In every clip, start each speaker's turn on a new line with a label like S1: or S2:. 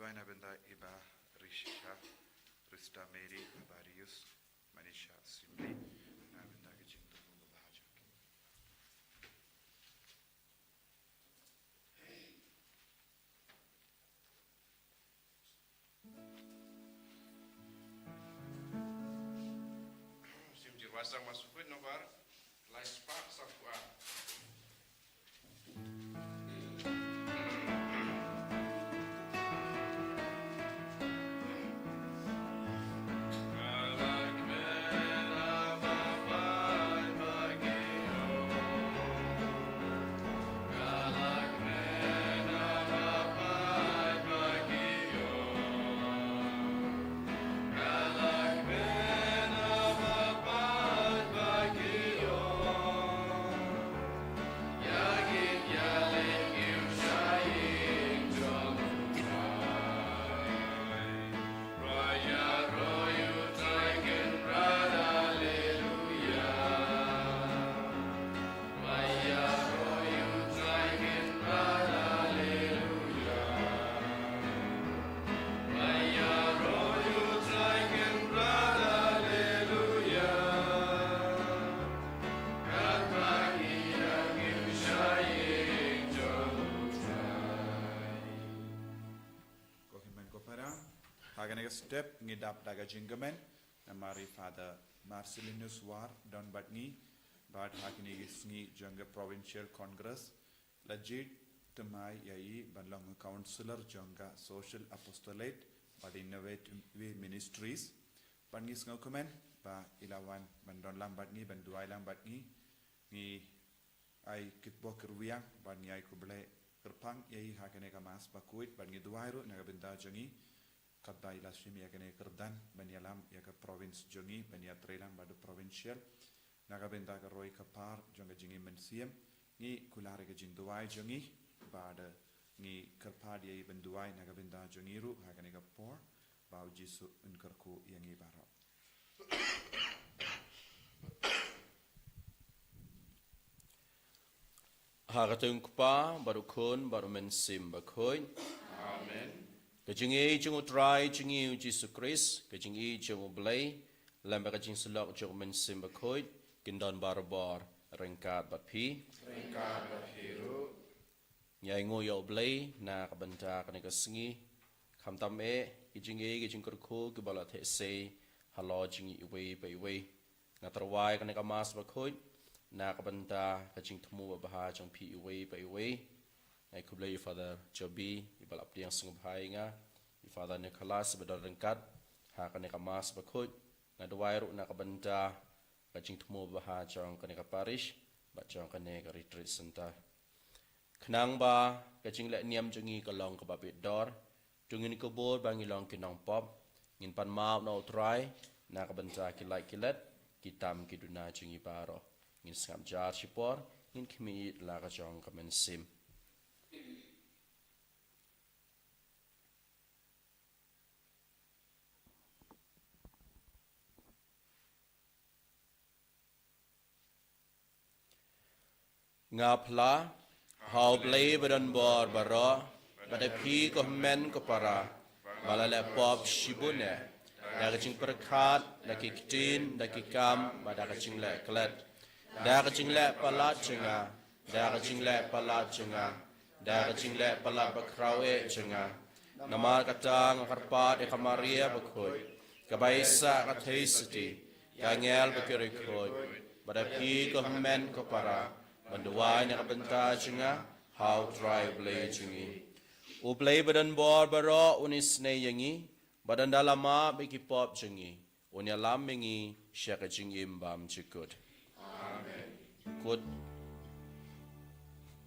S1: Tuan Abenda Iba Risha Rista Mary Abarius Manisha Simli Abenda Gijing Tumu Bahaja. Simjir wasang masukut nomor Lais Pak Safwa. Step ngidap daga jinggamen namari Father Marcelinus War don batni bad hakini gisngi jangga Provincial Congress legit temai yai banlang councillor jangga Social Apostolate bad Innovative Ministries pangis ngokumen ba ilawan bandon lambat ni banduai lambat ni ai kitbo kerwiang ban yai kuble kerpang yai hakene kamas bakuit ban ngiduairu nagabenda jangi Kadda ila swimi yakene kerdan banyalam yaka province jongi banya trelam badu provincial naga benda ka roi kapar jonga jingi mensiem ni kulare ka jinduai jongi bada ni kerpad yai benduai naga benda jongi ru hakane ka por bau jisu unkarku yangi baro
S2: Haratung pa baru kon baru mensim bakoin
S1: Amen.
S2: Kajingi jung utrai jingi Jesus Christ kajingi jung ublay lamba kajing selok jung mensim bakoit kindon barbar rengkat batpi
S1: Hiru
S2: nyai ngoyo ublay na kabanta kaneka singi kamtam kajingi kurko kibala se halo jingi iwe pa iwe ngatarwai kaneka mas bakoit na kabanta kajing temu babaha jung pi iwe pa iwe ai kublai Father Joby ibalap diang sungguh nga Father Nicholas bedar rengkat ha kaneka mas bakut na duwairu na kabanta kajing temu baha jang kaneka parish ba jang kaneka retreat center kenang ba kajing le niam jungi kalong ka babit dor jungin ko bor bangi long kinong pop ngin pan mau na utrai na kabanta kilai kilet kitam kiduna jungi baro ngin skam jar sipor ngin kimi la ka jang kamen sim ngapla hau play badan bor baro pada pi ko men ko para balale pop shibune daga ching perkat daki kitin daki kam pada kacing le klet daga ching le palat chinga daga ching le palat chinga daga ching le palat bakrawe chinga nama katang karpat kamaria bakoi kabaisa katheisiti yangel bakirikoi pada pi ko men ko para Banduai na kabanta chinga how try blay chingi. Uplay badan bor baro unis ne yangi badan dalama beki pop chingi. Unya lam mengi syaka chingi imbam chikut.
S1: Amen.
S2: Kut.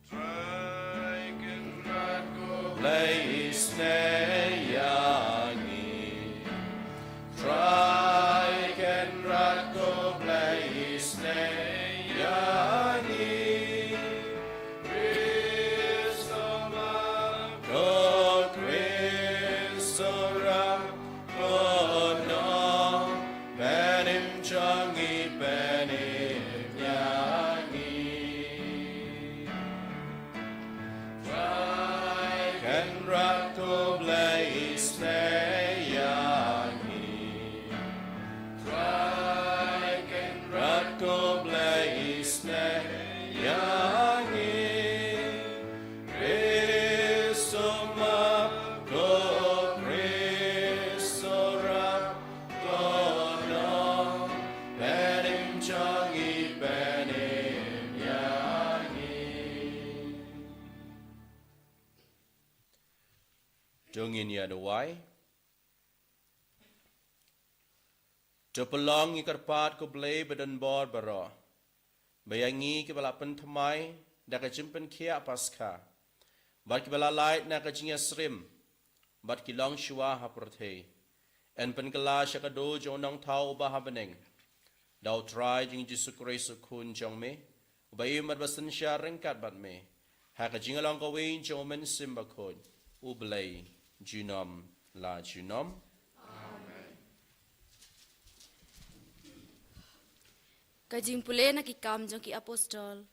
S1: Try can not go
S2: Play ne yangi. Try can not go play ne yangi. Can rock to play ngin ya dawai. Jopelong ikarpat ko blay badan bor baro. Bayangi ke balapan thamai da ka jimpen kia paska. Bat ki balalait na ka jinga srim. Bat ki long shua haprothe. En pen kala shakado jonong tau bahabeneng. Dau try jing Jesu Christ kun jong me. Ubayi mat basan sya rengkat bat me. Ha ka jinga long ka win jong men simba kun. Ublay junom la junom.
S3: Kajing pule na kikam jong ki apostol.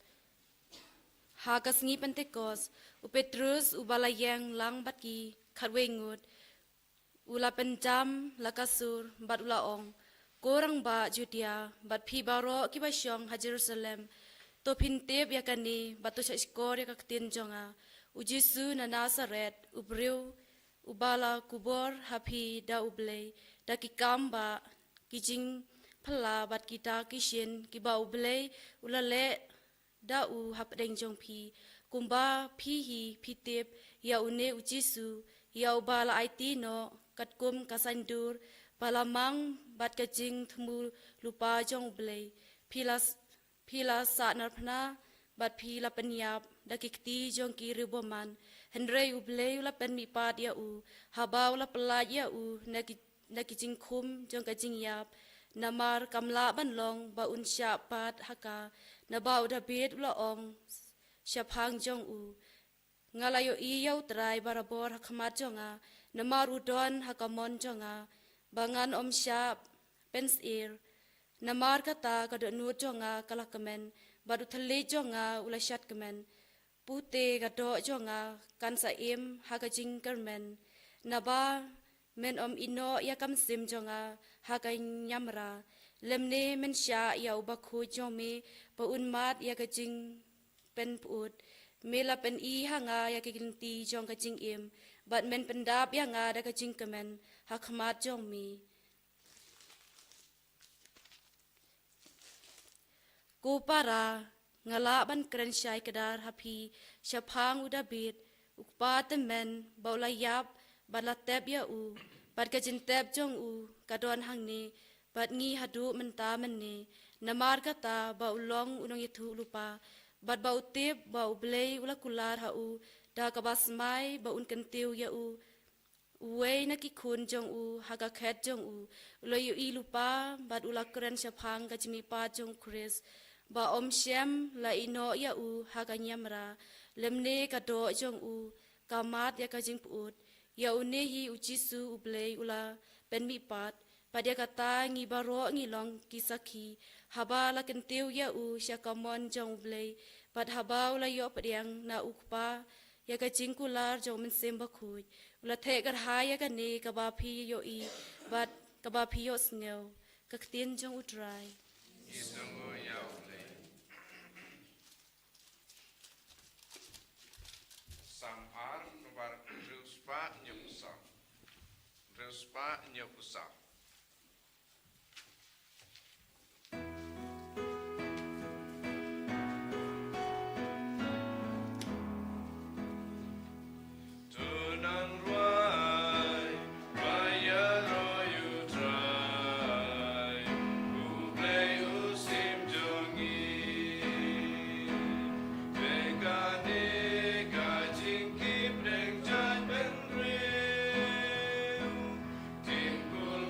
S3: Ha kasngi Pentecost, u Petrus u balayang lang bat ki khatwengut. Ula penjam la kasur bat ula ong. Korang ba Judea bat pi baro ki basyong ha Jerusalem. To pintip yakani batu syakor ya kaktin jonga. U Jesu na Nazaret u briu u bala kubor hapi da ublay da kikam ba kijing pala bat kita kishin kiba ublay ulale da u hapdeng jong pi kumba pi hi pitip ya une u Jesu ya ubala IT no katkum kasandur palamang bat kajing thmu lupa jong ublay pila sa narpna bat pila penyap da kikti jong ki riboman hendrei ublay ula pen mi pat ya u haba ula pelat ya u na kijing kum jong kajing yap namar kamla banlong ba unsya pat haka na ba uda bed ula ong syapang jong u ngalayo iyau trai barabor hakamat jonga namar udon hakamon jonga bangan om syap pens ir namar kata kada nu jonga kalakamen badu thale jonga ula syat kemen pute gado jonga kan saim hakajing kermen naba men om ino ya kam sim jonga hakai nyamra lemne men sya ya ubakhu jome pa unmat ya kajing pen put mela pen I hanga ya kiginti jong kajing im bat men pendap ya nga da kajing kemen hakmat jome ko para ngala ban kren syai kedar hapi syapang udabit ukpa temen baulayap balatep ya u bat kajintep jong u kadon hang ni bat ngi hadu menta menni namar kata ba ulong unong itu lupa bat ba utip ba ublay ula kular ha u da kabasmai ba un kentiu ya u uwe na kikun jong u haga khet jong u uloy I lupa bat ula keren syapang kajimi pa jong Chris ba om syem la ino ya u haga nyamra lemne kado jong u kamat ya kajing put ya unehi ujisu ublay ula pen mi pat pada kata ngi baro ngi long kisaki haba la kentiu ya u syakamon jong ublay pat haba ula yo pediang na ukpa ya kajing kular jong men semba khuj ula the gar haya ka ne ka ba phi yo I bat ka ba phi yo sneu ka ktin jong utrai
S4: Samar nomor Ruspa Nyokusa. Tunan ruai bayar royu trai ublay usim jongi begane gajing kip deng jan ben rew timpul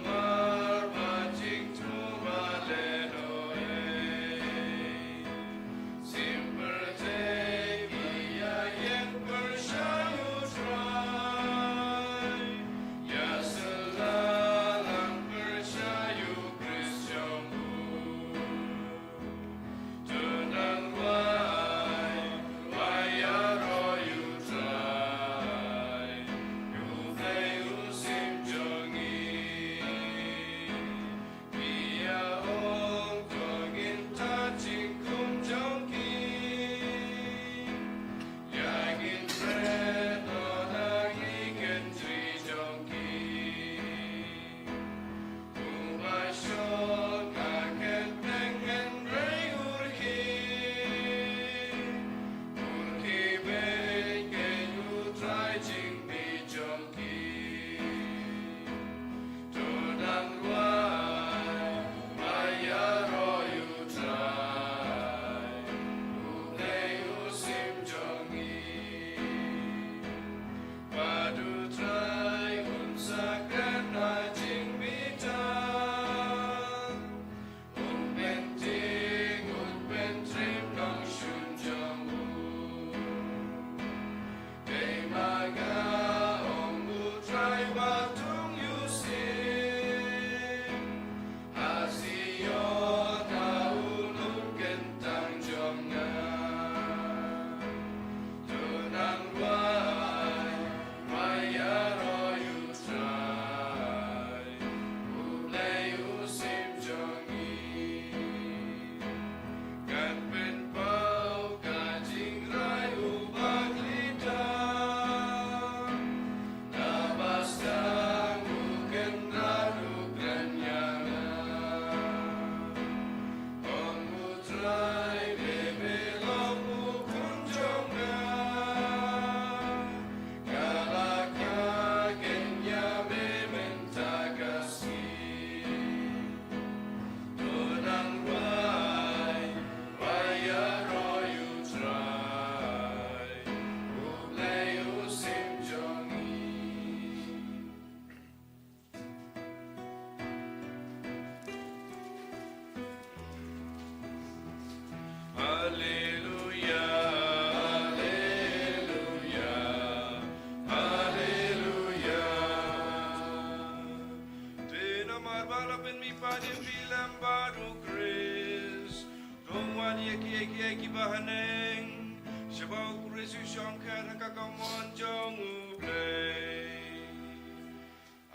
S4: kamar balapin mi padim bilang baru Chris. Tungwan yeki bahaneng. Shabau Chris ushongkar kakamon jong ublay.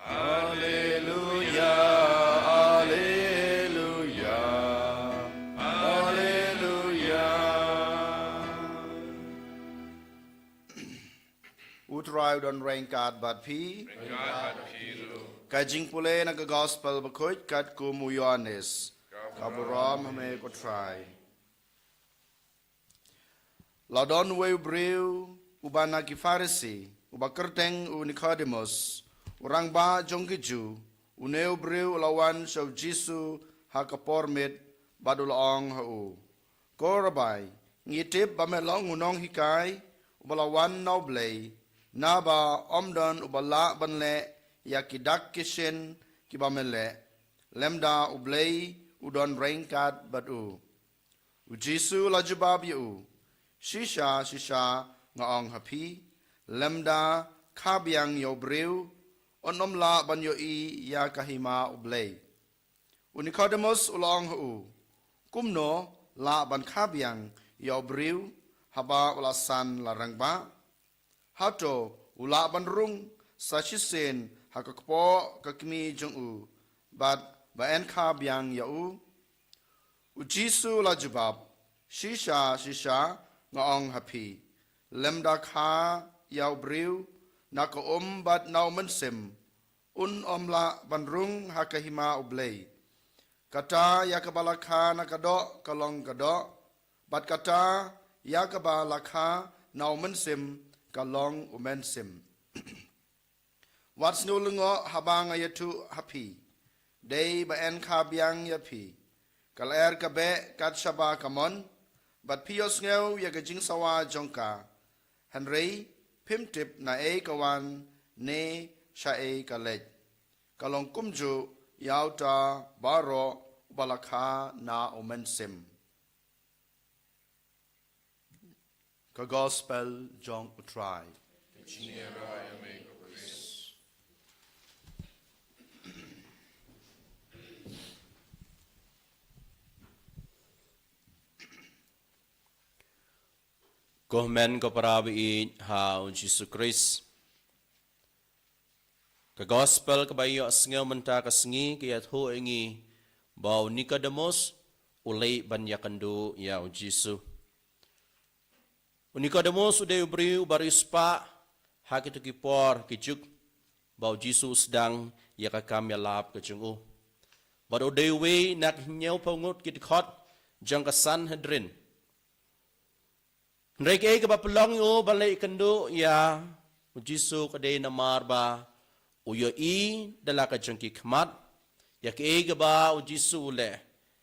S5: Alleluia, Alleluia, Alleluia. Utrai don rain kat bat pi. Kajing pule na ka gospel bakoit kat ku muyones. Kaburam hame ko try. Ladon we breu ubana ki Pharisee ubakerteng u Nicodemus. Orang ba jongkiju uneu breu lawan shaw Jisu hakapormit badulong hau. Ko rabai ngitip bamelong unong hikai ubalawan naublay na ba omdon ubala banle yakidak kishin kibamele lemda ublay udon rengkat badu. Ujisu lajubab yu shisha ngaong hapi lemda kabyang yo breu onom la banyo i ya kahima ublay. Nicodemus ulong hu. Kumno la ban kabyang ya briu haba ulasan larang ba. Hato ula ban rung sa shisen hakakpo kakmi jong u. Bat baen kabyang ya u. Ujisu la jubab. Shisha ngaong hapi. Lemda ka ya briu naka bat nau mensim omla bandrung hakahima ublay. Kata yakabalaka nakado kalong kado bat kata yakabalaka nau mensim kalong umensim. Wats nulungo habang ayatu hapi. Day ba en kabyang yapi. Kaler kabe kat shaba kamon bat pios ngeu yakajing sawa jongka. Henry pimtip na kawan ne syae kalej. Kalong kumju yauta baro balakha na omensim. Ka gospel jong utrai.
S2: Komen ko parabi hao Jesus Christ. Ka gospel kabayo asngaw menta kasengi kayat ho ingi bau Nicodemus ulay banyakandu yao Jesus. Nicodemus uday ubriu barispa hakitu kipor kijuk bau Jesus sedang yakakam yalap kecungu. Bado uday we nak hinyaw pangut kitikot jang kasan hedrin. Nreke ke bapelong yo balai kendu ya Jisu kadai namar ba uyo i dalaka jengki khmat ya ke ba Jisu le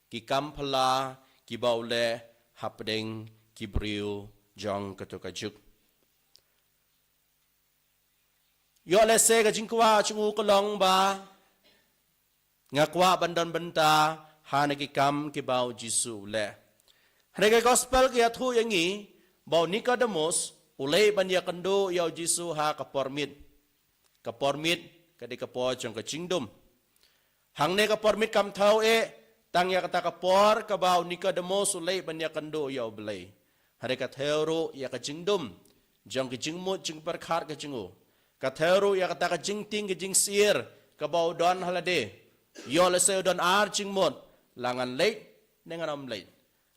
S2: ki kampala ki baule hapdeng ki briu jong katokajuk yo le se ka jingkwa chungu kolong ba ngakwa bandan benta hanaki kam ki bau Jisu le Nreke gospel ki athu yangi bau Nicodemus ulay banya kendo yau Jisu ha kapormit kadi kapor jong kacingdum hang ne kapormit kam thau tang ya kata kapor ka bau Nicodemus ulay banya kendo yau belay hari ka theuru ya kacingdum jong kacingmut jing perkhat kacingу ka theuru ya kata kacingting kacing sir ka bau don halade yo le se don ar jingmut langan leit dengan om leit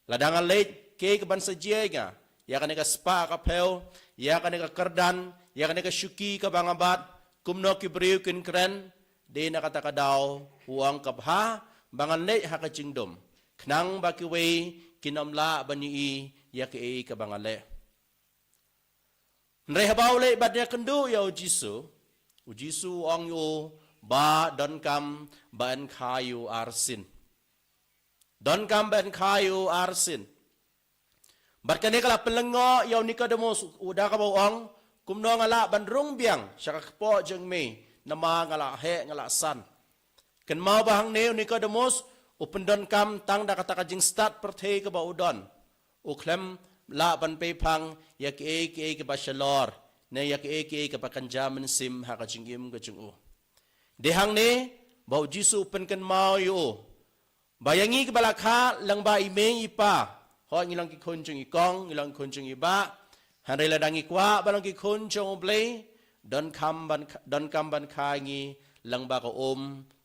S2: ladangan leit ke ban sajiega ya kaneka spa ka pel, ya kaneka kerdan, ya kaneka syuki ka bangabat, kumno ki briu kin kren, de na kata kadaw, huang kabha, bangan le ha ka cingdom. Knang ba ki we kinomla bani ya ki ka bangale. Nre habaw le badnya kendu ya Jisu ong yo ba don kam ban kayu arsin. Don kam ban kayu arsin. Barkane kala pelengo yau Nicodemus udah ka bawang kumno ngala bandrung biang syaka po jeng me nama ngala he ngala san ken mau bahang ne Nicodemus upendon kam tang da kata kajing start perthe ka baudon uklem la ban pe phang yak e ke bashalor ne yak e ke ka pakanjamen sim ha ka jingim ka jungu dehang ne bau Jisu penkan mau yo bayangi ke balakha lang ba ime ipa ho ngilang ki khunjung ikong ngilang khunjung iba hanre ladang ikwa balang ki khunjung blei don kam ban khangi lang ba ko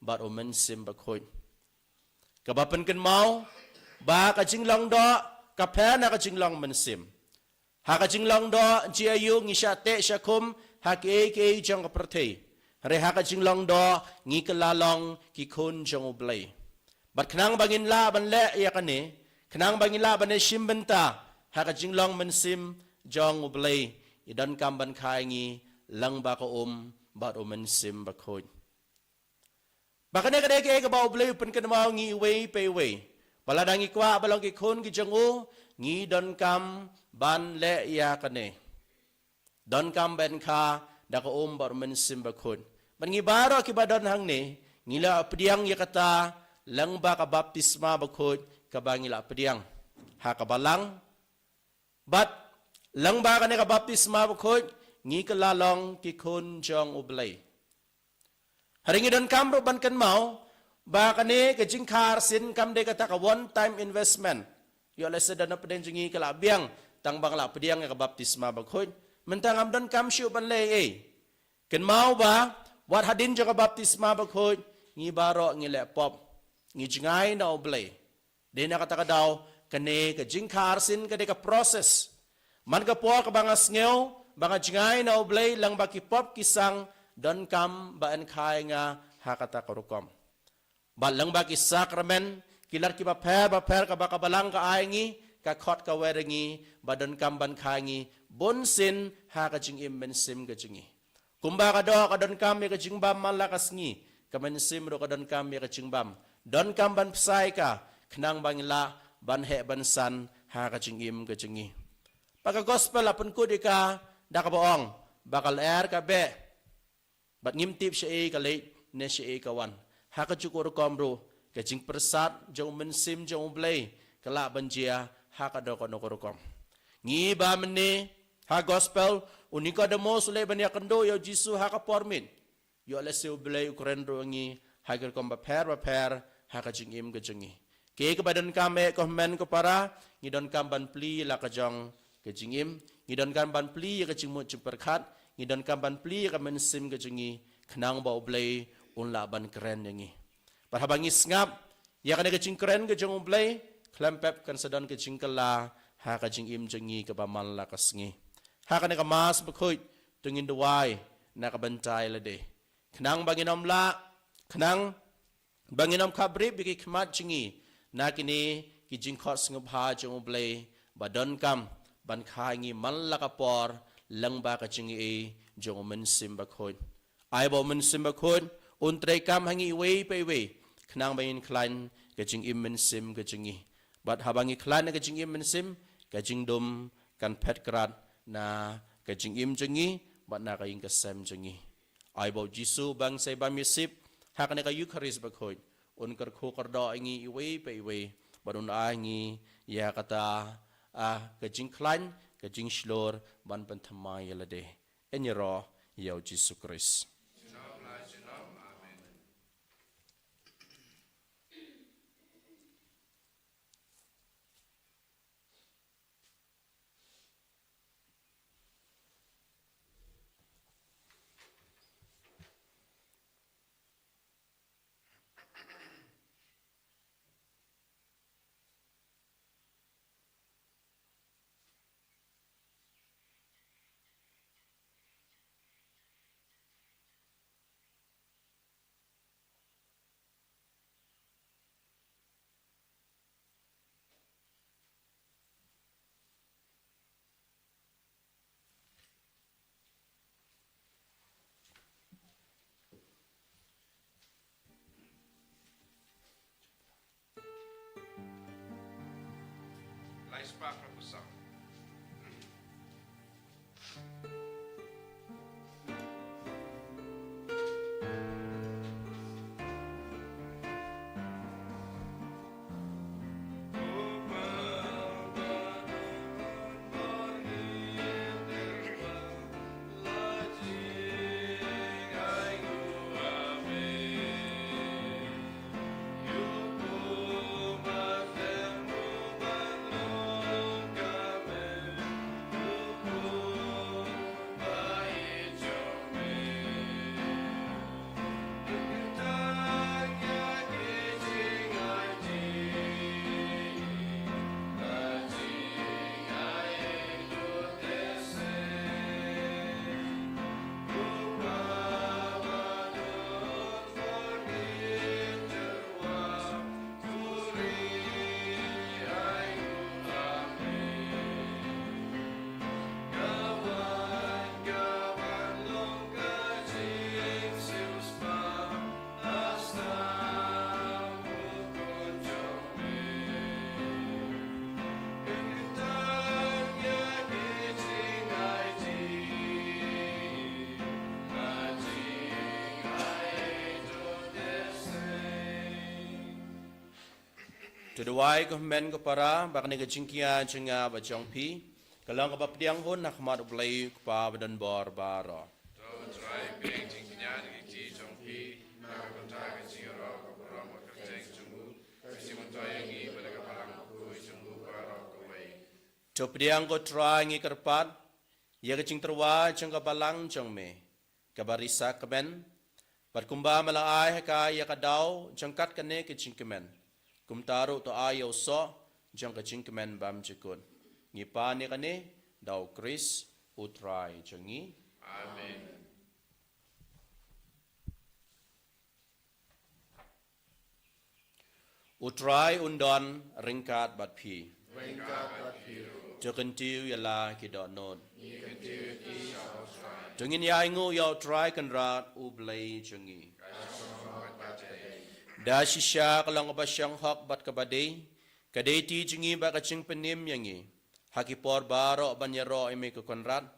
S2: bat omen sim ba khoi ka ba penkan mau ba ka jinglong do ka pha na ka jinglong men sim ha ka jinglong do ji ayu ngi sha te sha kum ha ke jong ka prthei re ha ka jinglong do ngi ka lalong ki khunjung blei bat khnang bangin la ban le ya kane khnang bangin la ban sim benta ha ka jinglong men sim jong ublei idan kam ban khai ngi lang ba ko bat men sim ba khoi bakane kade ke ba ublei pen kan mau ngi wei pe wei baladang ikwa balong ki khun ki jong u ngi don kam ban le ya kane don kam ben kha da ko bat men sim ba khoi ban ngi baro ki ba don hang ne ngila pediang ya kata lang ba ka baptisma ba khoi ka bangila pediang ha ka balang bat lang ba ka ne ka baptisma ba khoi ngi ka lalong ki khun jong ublei haringi don kam ro ban kan mau ba ka ne ka jingkhar sin kam de ka ta ka one time investment yo le se dan peden jingi ka la biang tang bang la pediang ka baptisma ba khoi mentang am don kam shu ban le kan mau ba wat hadin jo ka baptisma ba khoi ngi baro ngi le pop ngi jingai na ublei de na kata ka daw kane ka jingkhar sin ka de ka process man ka po ka banga sngew banga jingai na ublei lang ba ki pop kisang don kam ba an khai nga ha kata ka rukom ba lang ba ki sakramen kilar ki ba pher ka ba ka balang ka ai ngi ka khot ka werengi ba don kam ban khai ngi bon sin ha ka jing im men sim ka jingi kumba ka do ka don kam ka jing bam man la ka sngi ka men sim ro ka don kam ka jing bam don kam ban psai ka khnang bangila ban he ban san ha ka jing im ka jingi paka gospel apun kudika da ka boong bakal ka be bat ngim tip she ka le ne she ka wan ha ka chukur komro ka jing persat jong men sim jong blei kala banjia ha ka do ko no kom ngi ba mene ha gospel unika de mo sule ban ya kendo yo jisu ha ka pormin yo le se blei ukren ro ngi ha ka kom ba pher ha ka jing im ka jingi ke ka badan kame ko men ko para ngi don kam ban pli la ka jong ke jingim ngi don kan ban pli ka jingmu jumperkhat ngi don kan ban pli ka men sim ka jingi khnang ba oblei un la ban kren yangi par habangi ngap ya ka jing kren ka jong oblei klempep kan sedon ka jingkala ha ka jingim jingi ka ba man la ka sngi ha ka ka mas ba khoi tungin duai na ka bantai la de khnang banginom la khnang banginom khabri bi ki khmat jingi na kini ki jingkhot sngub ha jong oblei ba don kam ban khai ngi man la ka por lang ba ka chingi jong men sim ba khoi ai bo men sim ba khoi un tre kam hangi wei pe wei khnang ba in klein ka jing im men sim ka jingi bat habangi klein ka jing im men sim ka jing dum kan phet krat na ka jing im jingi bat na ka ing ka sem jingi ai bo jisu bang sai ba mi sip ha ka ne ka eucharis ba khoi un kar kho kar do ngi wei pe wei bat un a ngi ya kata ka jing klein ka jing shlor ban pan thamai yala de enyero yau Jesus Christ
S4: Spark repusang.
S2: Tudawai ko men ko para bakne ka jingkia jenga ba jong pi. Kalang ka ba pdiang hon nak mat ublay ko pa badan bor baro.
S4: Tahu try piang jing kenya di ji jong pi nak benta ke jing ro ko ro mo ke jing junggu kasi mo toy ngi pada ka palang ku junggu baro ko wei.
S2: To pdiang ko try ngi kerpat. Ya ka jing terwa jeng ka balang jong me. Ka barisa ka ben. Bat kumba malaay ka ya ka daw jeng kat ka ne ke jing kemen. Kum taru to ayaw so jeng ka jing kemen bam jikun. Ngi pa ni ka ne daw Chris utray jengi.
S4: Amen.
S2: Utray undon ringkat bat pi. Jokan tiu yala ki do not. Jengin ya ingu yaw try kan rat ublay jengi. Da shisha kalang ba siyang hak bat kabade. Kadai ti jengi ba kaching penim yangi. Hakipor baro banyero ime ko konrat.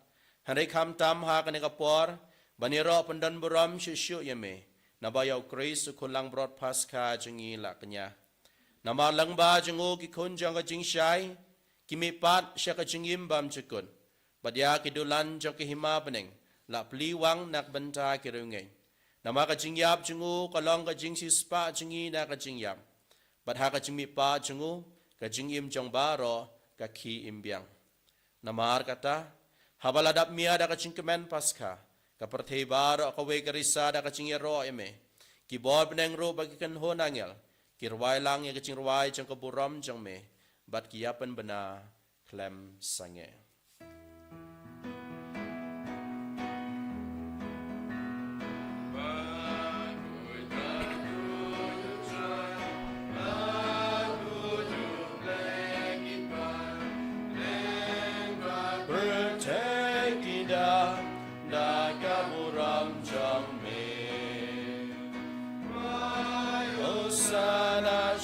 S2: Hanay kam tam ha kanekapor. Banyero pandan buram shishu yame. Nabayaw Chris kulang brot paska jengi la kanya. Namalang ba jengu ki kunjang ka jing shay. Kimipat siya ka jingim bam jikun. Badya kidulan jang kihima peneng. La pliwang nak benta kirungay. Nama ka jingyap jengu kalong ka jing sispa jengi na ka jingyap. Badha ka jingmipa jengu ka jingim jang baro ka ki imbyang. Namar kata habaladap miya da ka jingkemen paska. Ka pertei baro ka we karisa da ka jingyaro eme. Kibor peneng ro bagi kan honangel. Kirwai lang ya ka jingruai jang ka buram jang me. Bat kiyapan bena klem sange. Hosanna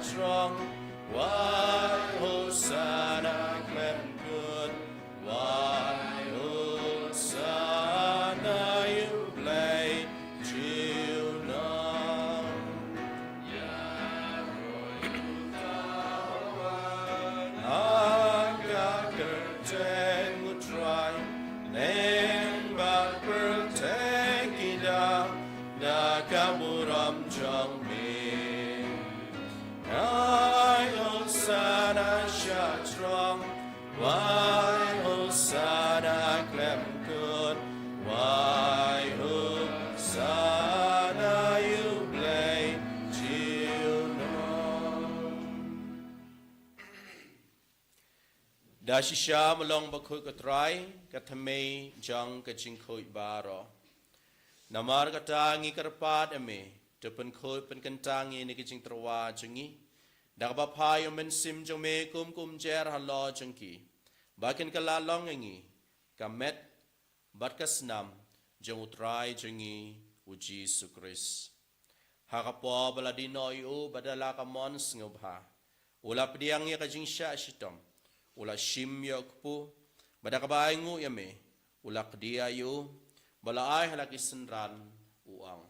S2: strong, why Hosanna clem good, why Hosanna you play till now. Aga curtain would try, name but take it up, Nakamuram jong me. Why Hosanna shot strong? Why Hosanna clem good? Why Hosanna you play till now? Dashisha malong bakut katrai katamay jang kachingkoy baro. Namar katangi karpat ame. Depan koi penkentangi ni kicing terwa jengi. Dakba payo mensim jong me kum jer halo jengki. Bakin kalalong engi. Kamet bat kasnam jong utrai jengi uji sukris. Hakapo baladino yu badala kamon ngubha. Ula pediang ya kajing sya shitom. Ula shim yokpu. Badakabay ngu yame. Ula kedia yu. Balaay halaki senran uang.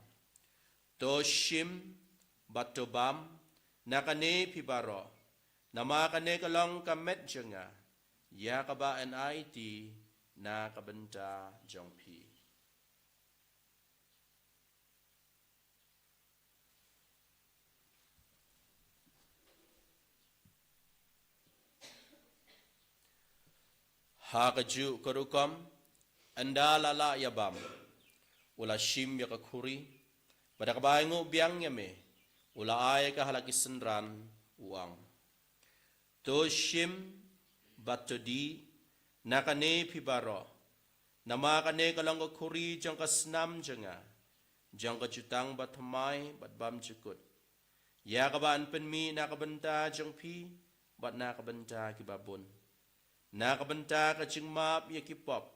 S2: Toshim batobam nakane pibaro namakane kalong kamet jenga ya kaba NIT na kabenta jongpi. Hakaju korukam andalala yabam ula shim yakakuri. Pada kabayangu biang yame, ula ay kahalaki senran uang. Toshim batodi nakane pibaro, namakane kalanggo kuri jang kasnam janga, jang kajutang bathamay batbam jukut. Ya kabaan penmi nakabenta jang pi, bat nakabenta kibabun. Nakabenta kajing map yakipop,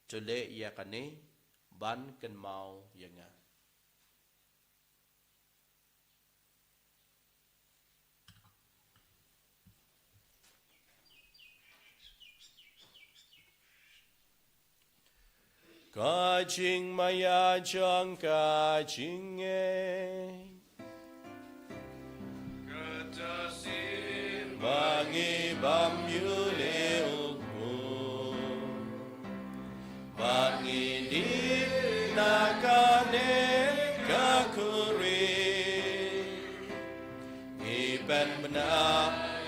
S2: tole yakane ban kan mau yanga. Kajing maya jang kajing
S4: Kertas
S2: ngi bam yu le uku ba ngi di na ka ne ka kuri ngi ben bna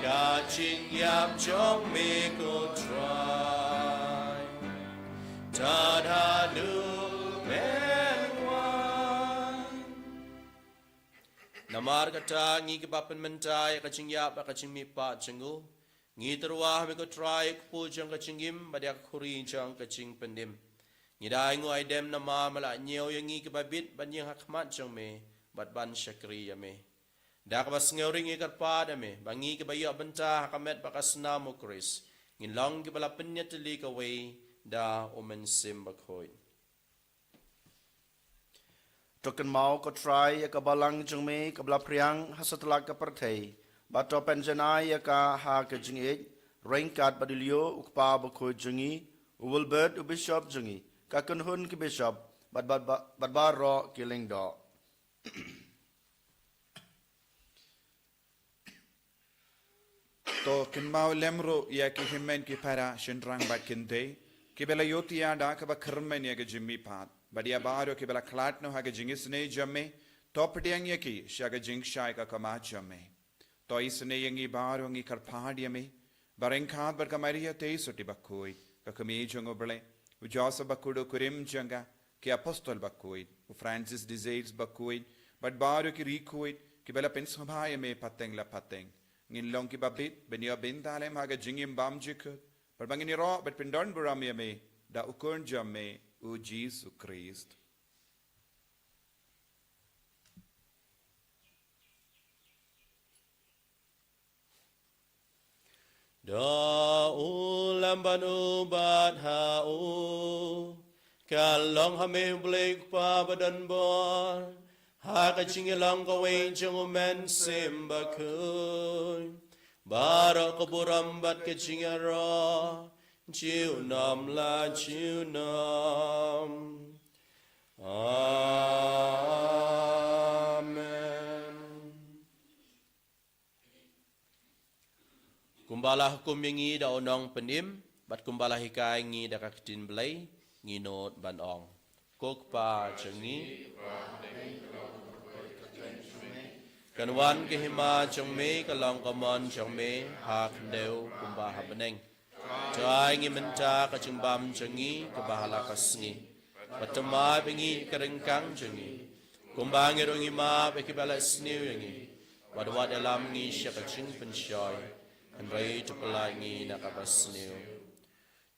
S2: ka ching yap chong me ko try ta da nu Namar kata ngi kebapan mentai kacing yap kacing mipa cengu ngi terwah me ko try ku jang kacing im badak khuri jang kacing pendim ngi dai ngu aidem nama mala nyeu yang ngi kebabit ban yang hakmat jang me bat ban syakri ya me dak bas ngeuring ngi karpa da me bangi ke bayu benta hakamet bakasna mo kris ngi long ke bala penyat li ka we da omen sim bakhoi
S5: Token mau ko try ya ka balang jung me ka bla priang hasatla ka perthei ba to penjanai ya ka ha ka jing e rainkat badilio ukpa ba ko jungi Wilbert u bishop jungi ka kun hun ki bishop bad bar ro killing do
S1: To kin mau lemro ya ki himmen ki para shindrang ba kinde ki bela yoti ya da ka ba khermen ya ke jimmi pat badia baro ki bela klat no ha ke jingis ne jamme to pdiang ya ki shaga jing shai ka kama jamme to isne yangi baro ngi kar phadi me bareng khat bar ka maria te soti bakoi ka kami jongo bele u josa bakudo kurim janga ki apostol bakoi u Francis desires bakoi but baro ki rikoi ki bela pen sabha me pateng la pateng ngin long ki babit benia bintale maga jingim bam jikut per bangini ro bet pindon buram me da ukon jamme o Jesus Christ
S2: da ulam banu bat ha u kalong ha me blek pa badan bor ha ka ching long ka we jong men sim ba khoi bara ko buram bat ke ching ro chiu nam la chiu nam amen kumbala hukum yangi da onong penim bat kumbala hikai ngi da kaktin blai ngi not ban ong kok pa changi kan wan ke hima chong me kalong kamon chong me hak deu kumba habeneng Jai ngi menta ka bam changi ka bahala kasngi patama bengi kerengkang changi kumbang ngi ma be ki bala sniu ngi wadwa dalam ngi syaka ching penshoy an rai to pelai ngi na ka basniu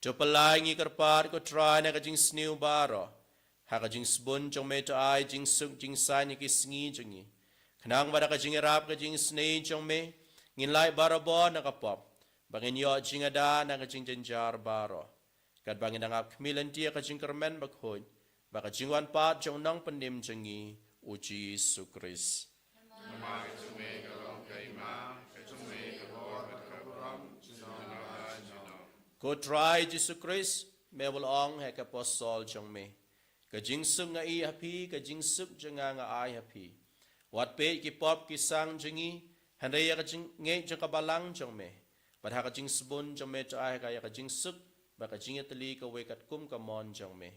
S2: to pelai ngi karpar ko try na ka jing sniu baro ha ka jing sbun chong me to ai jing suk jing sai ni ki sngi changi khnang bada ka jing rap ka jing snei chong me ngin lai barabo na ka pop bangin yo jingada na ka jing jenjar baro kat bangin ngap khmilan tia ka jing kermen bakhoi baka jingwan pat jong nang pendim jengi uji sukris ko try Jesus Christ me bol ong he ka posol jong me ka jing sung nga I happy ka jing suk jenga nga ai happy wat pe ki pop ki sang jengi hanre ya ka jing nge jong ka balang jong me But haka jing sbun jong me to ay kaya ka jing suk ba ka jing etli ka we kat kum ka mon jong me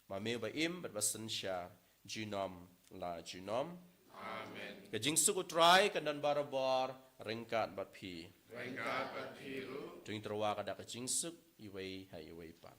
S2: ma me ba im but basan sha jinom la jinom amen ka jing suk utrai ka dan barabar ringkat bat pi ru tuing terwa ka da ka jing suk iwei ha iwei pa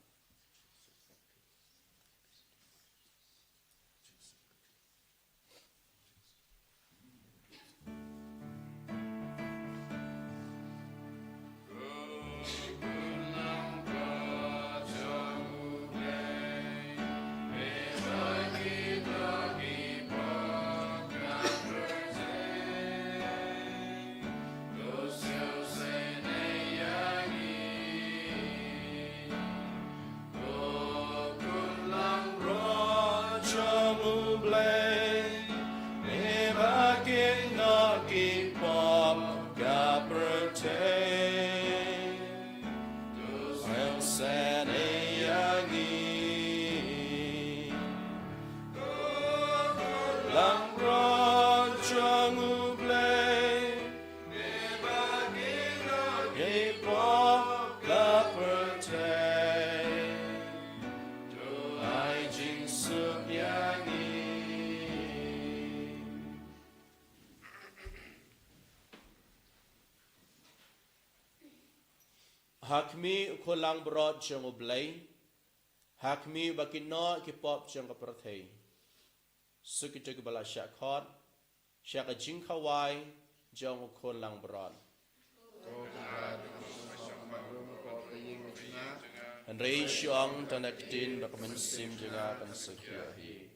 S2: Hakmi ukolang brod jang oblay. Hakmi bakino ki pop jang kaprathei. Sukita ki bala syakot. Syaka jing kawai jang ukolang brod. And rei syong tanaktin bakamansim janga kan sekyahi.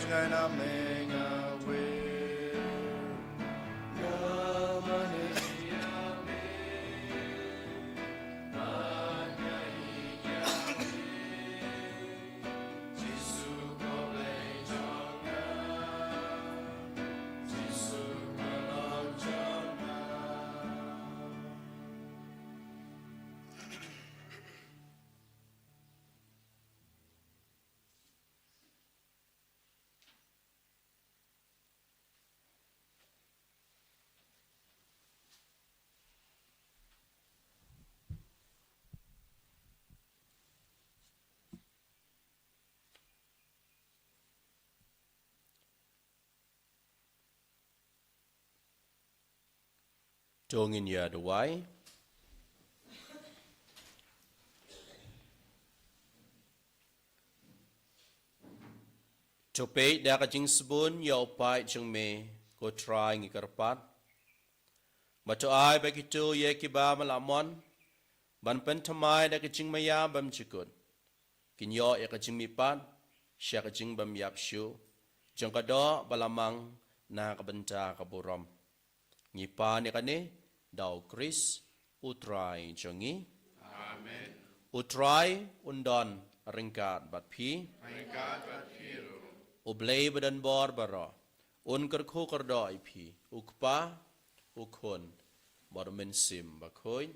S5: ngai na menga we Namane
S2: Dongin ya duai. Cope dah kajing sebun ya upai jeng me ko try ngi kerpat. Baca ai bagi tu ye kiba malamon ban pen tamai dah kajing maya bam cikut. Kinyo ya kajing mipat sya kajing bam yap syu. Jeng kado balamang na kabenta kaburam. Ngipa ni kane dau Kris utrai jongi.
S4: Amen.
S2: Utrai undon ringkat bat pi.
S4: Ringkat bat piru.
S2: Ublay badan bor bara. Un kerku kerdoi pi. Ukpa ukun bar mensim bakoy.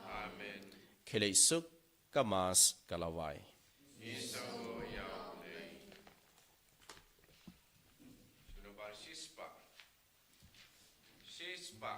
S4: Amen.
S2: Kele isuk kamas kalawai.
S4: Isago yaule. Sunubar sispa. Sispa.